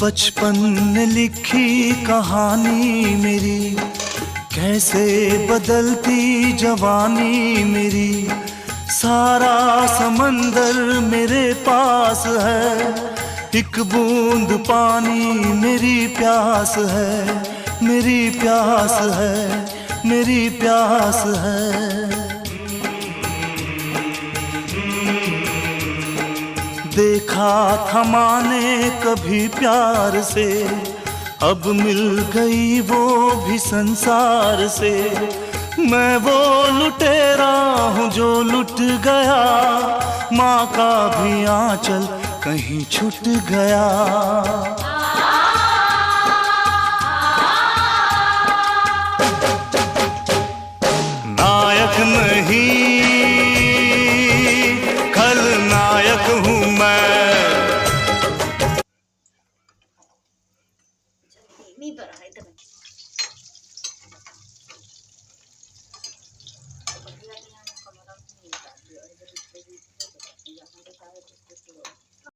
बचपन ने लिखी कहानी मेरी, कैसे बदलती जवानी मेरी। सारा समंदर मेरे पास है, एक बूंद पानी मेरी प्यास है, मेरी प्यास है, मेरी प्यास है। देखा था माने कभी प्यार से, अब मिल गई वो भी संसार से। मैं वो लुटेरा हूँ जो लुट गया, माँ का भी आंचल कहीं छूट गया। नायक नहीं खलनायक हूँ मैं। मी बरं आहे तर